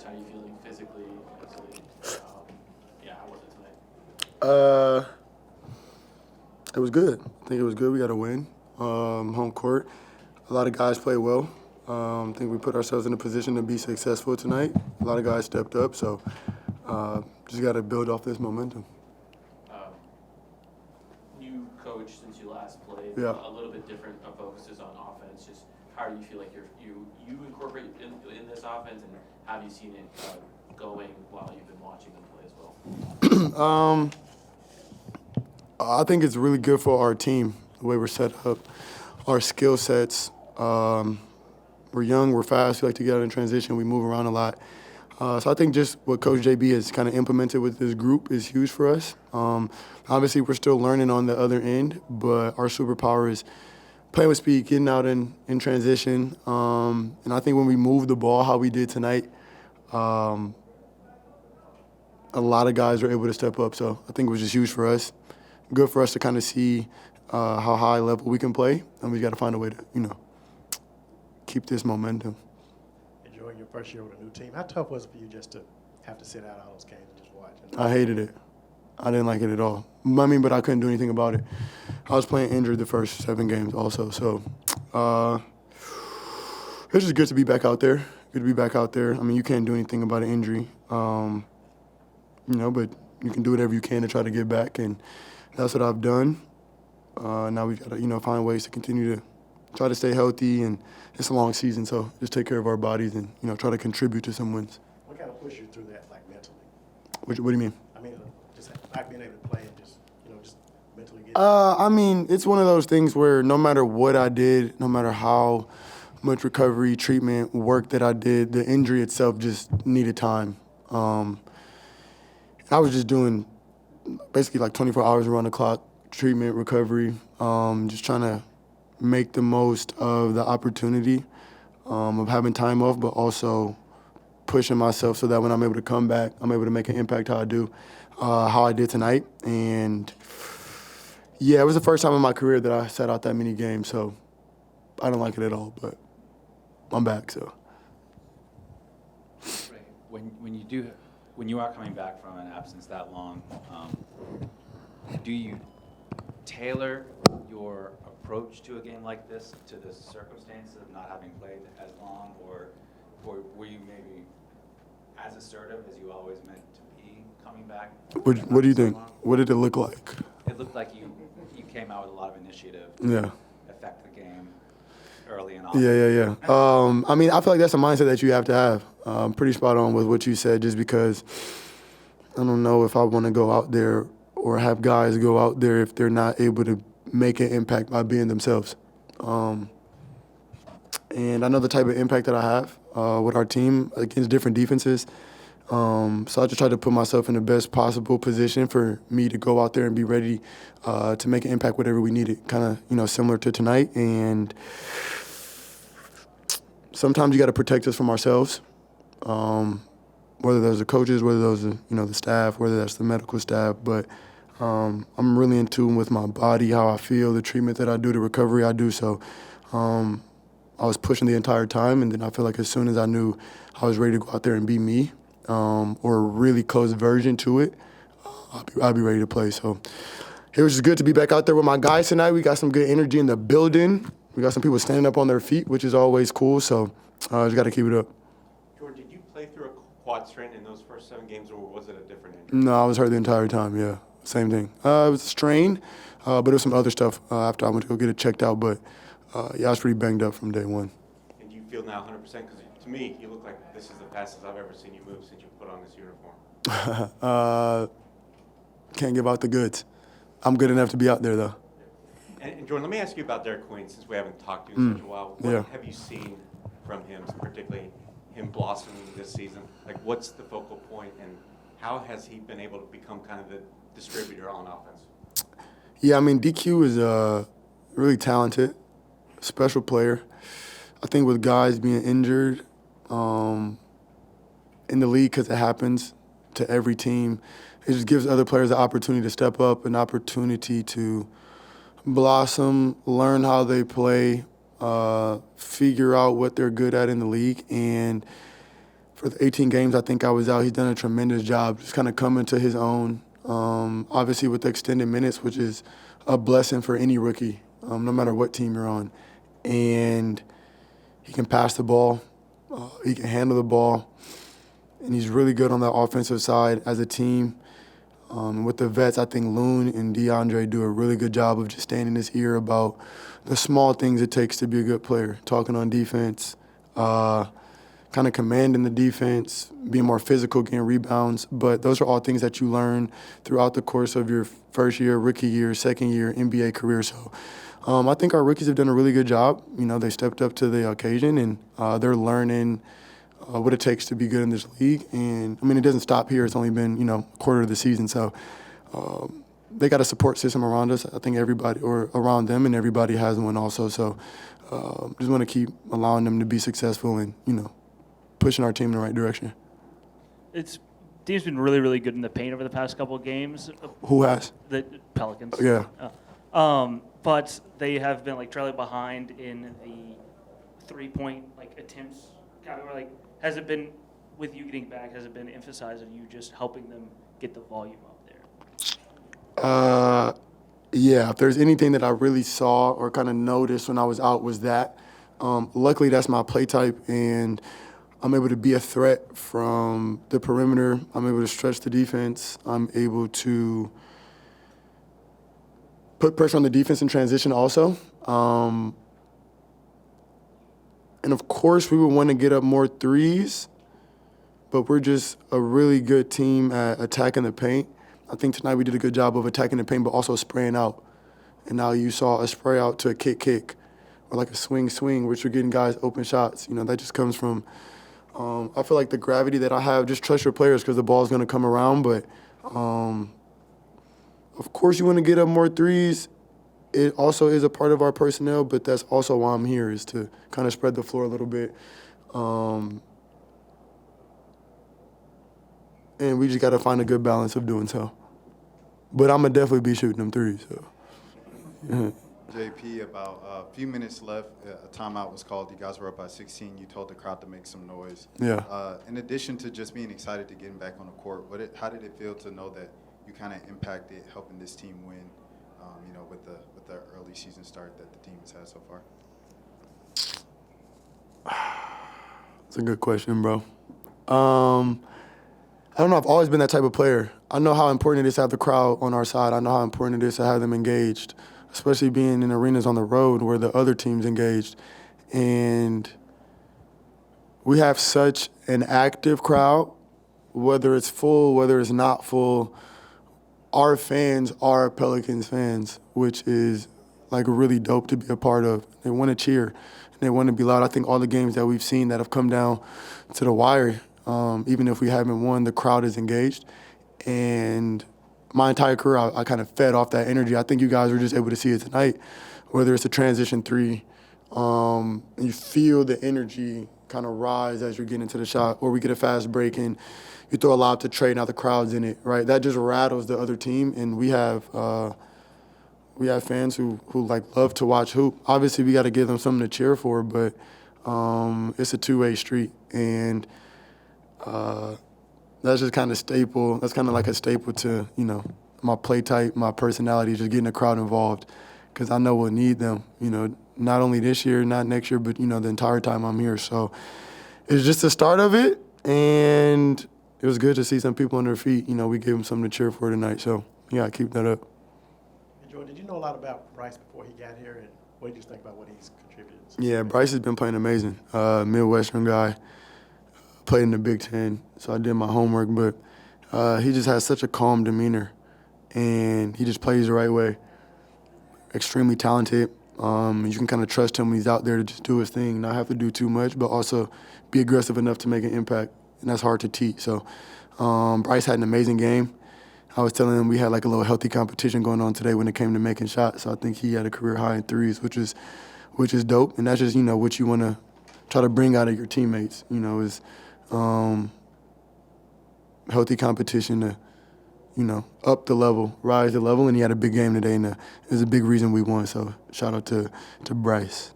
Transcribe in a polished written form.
How are you feeling physically, mentally? How was it tonight? It was good. I think it was good. We got a win. Home court. A lot of guys played well. I think we put ourselves in a position to be successful tonight. A lot of guys stepped up, so just got to build off this momentum. New coach since you last played. Yeah. A little bit different focuses on offense. Just how do you feel like you incorporate in this offense, and have you seen it going while you've been watching them play as well? I think it's really good for our team, the way we're set up, our skill sets. We're young, we're fast, we like to get out in transition, we move around a lot. So I think just what Coach JB has kind of implemented with this group is huge for us. Obviously, we're still learning on the other end, but our superpower is playing with speed, getting out in transition. And I think when we move the ball how we did tonight, a lot of guys were able to step up. So I think it was just huge for us. Good for us to kind of see how high level we can play, and we got to find a way to, keep this momentum. Enjoying your first year with a new team, how tough was it for you just to have to sit out all those games and just watch? I hated it. I didn't like it at all. But I couldn't do anything about it. I was playing injured the first 7 games also, so it's just good to be back out there. Good to be back out there. I mean, you can't do anything about an injury, but you can do whatever you can to try to get back, and that's what I've done. Now we've got to, find ways to continue to try to stay healthy, and it's a long season, so just take care of our bodies and, try to contribute to some wins. What kind of pushed you through that, mentally? What do you mean? I mean, just not being able to play and just mentally get It's one of those things where no matter what I did, no matter how much recovery, treatment, work that I did, the injury itself just needed time. I was just doing basically like 24 hours around the clock, treatment, recovery, just trying to make the most of the opportunity of having time off, but also pushing myself so that when I'm able to come back, I'm able to make an impact how I did tonight. And yeah, it was the first time in my career that I sat out that many games, so I don't like it at all, but I'm back, so. Right. When you are coming back from an absence that long, do you tailor your approach to a game like this to the circumstances of not having played as long, or were you maybe as assertive as you always meant to be coming back? What do you think? What did it look like? It looked like you came out with a lot of initiative Yeah. to affect the game early and often. Yeah. I feel like that's a mindset that you have to have. Pretty spot on with what you said, just because I don't know if I want to go out there or have guys go out there if they're not able to make an impact by being themselves. And I know the type of impact that I have with our team against different defenses. So I just try to put myself in the best possible position for me to go out there and be ready to make an impact whatever we needed, kind of, similar to tonight. And sometimes you got to protect us from ourselves, whether those are coaches, whether those are, the staff, whether that's the medical staff. But I'm really in tune with my body, how I feel, the treatment that I do, the recovery I do. So I was pushing the entire time, and then I feel like as soon as I knew I was ready to go out there and be me, or a really close version to it, I'll be ready to play. So it was just good to be back out there with my guys tonight. We got some good energy in the building. We got some people standing up on their feet, which is always cool. So just got to keep it up. Jordan, did you play through a quad strain in those first 7 games, or was it a different injury? No, I was hurt the entire time, yeah. Same thing. It was a strain, but there was some other stuff after I went to go get it checked out. But, I was pretty banged up from day one. And do you feel now 100%? Because to me, you look like this is the fastest I've ever seen you move since you put on this uniform. Can't give out the goods. I'm good enough to be out there, though. And Jordan, let me ask you about Derek Queen, since we haven't talked to you in such a while. What have you seen from him, particularly him blossoming this season? Like, what's the focal point, and how has he been able to become kind of the distributor on offense? Yeah, DQ is really talented, special player. I think with guys being injured in the league, because it happens to every team, it just gives other players the opportunity to step up, an opportunity to blossom, learn how they play, figure out what they're good at in the league. And for the 18 games I think I was out, he's done a tremendous job just kind of coming to his own. Obviously with the extended minutes, which is a blessing for any rookie, no matter what team you're on. And he can pass the ball, he can handle the ball, and he's really good on the offensive side as a team. With the vets, I think Loon and DeAndre do a really good job of just staying in his ear about the small things it takes to be a good player, talking on defense, kind of commanding the defense, being more physical, getting rebounds. But those are all things that you learn throughout the course of your first year, rookie year, second year, NBA career. So I think our rookies have done a really good job. You know, they stepped up to the occasion, and they're learning what it takes to be good in this league. And, I mean, it doesn't stop here. It's only been, you know, a quarter of the season. So they got a support system around us. I think everybody, or around them, and everybody has one also. So just want to keep allowing them to be successful and, you know, pushing our team in the right direction. Team's been really, really good in the paint over the past couple of games. Who has? The Pelicans. Yeah. But they have been, like, trailing behind in the three-point, like, attempts category. Like, has it been, with you getting back, has it been emphasized of you just helping them get the volume up there? Yeah, if there's anything that I really saw or kind of noticed when I was out was that. Luckily, that's my play type, and I'm able to be a threat from the perimeter. I'm able to stretch the defense. I'm able to put pressure on the defense in transition also. And, of course, we would want to get up more threes, but we're just a really good team at attacking the paint. I think tonight we did a good job of attacking the paint but also spraying out. And now you saw a spray out to a kick, or like a swing, which are getting guys open shots. You know, that just comes from I feel like the gravity that I have, just trust your players because the ball's going to come around. But, of course, you want to get up more threes. It also is a part of our personnel, but that's also why I'm here, is to kind of spread the floor a little bit. And we just got to find a good balance of doing so. But I'm going to definitely be shooting them threes. So. Yeah. JP, about a few minutes left. A timeout was called. You guys were up by 16. You told the crowd to make some noise. Yeah. In addition to just being excited to getting back on the court, how did it feel to know that you kind of impacted helping this team win, you know, with the early season start that the team has had so far? That's a good question, bro. I don't know. I've always been that type of player. I know how important it is to have the crowd on our side. I know how important it is to have them engaged, especially being in arenas on the road where the other team's engaged. And we have such an active crowd, whether it's full, whether it's not full. Our fans are Pelicans fans, which is like really dope to be a part of. They want to cheer, and they want to be loud. I think all the games that we've seen that have come down to the wire, even if we haven't won, the crowd is engaged. And my entire career, I kind of fed off that energy. I think you guys were just able to see it tonight, whether it's a transition three, and you feel the energy kind of rise as you're getting into the shot, or we get a fast break and you throw a lob to Trey, now the crowd's in it, right? That just rattles the other team, and we have fans who like love to watch hoop. Obviously, we got to give them something to cheer for, but it's a two-way street, and that's just kind of staple. That's kind of like a staple to, you know, my play type, my personality, just getting the crowd involved, because I know we'll need them, you know, not only this year, not next year, but, you know, the entire time I'm here. So it's just the start of it, and it was good to see some people on their feet. You know, we gave them something to cheer for tonight. So, yeah, keep that up. Hey, Jordan, did you know a lot about Bryce before he got here, and what did you think about what he's contributed? Yeah, Bryce has been playing amazing. Midwestern guy, played in the Big Ten, so I did my homework. But he just has such a calm demeanor, and he just plays the right way. Extremely talented. You can kind of trust him when he's out there to just do his thing, not have to do too much, but also be aggressive enough to make an impact. And that's hard to teach. So Bryce had an amazing game. I was telling him we had like a little healthy competition going on today when it came to making shots. So I think he had a career high in threes, which is dope. And that's just, you know, what you want to try to bring out of your teammates, you know, is healthy competition to, you know, up the level, rise the level. And he had a big game today, and it was a big reason we won. So shout out to Bryce.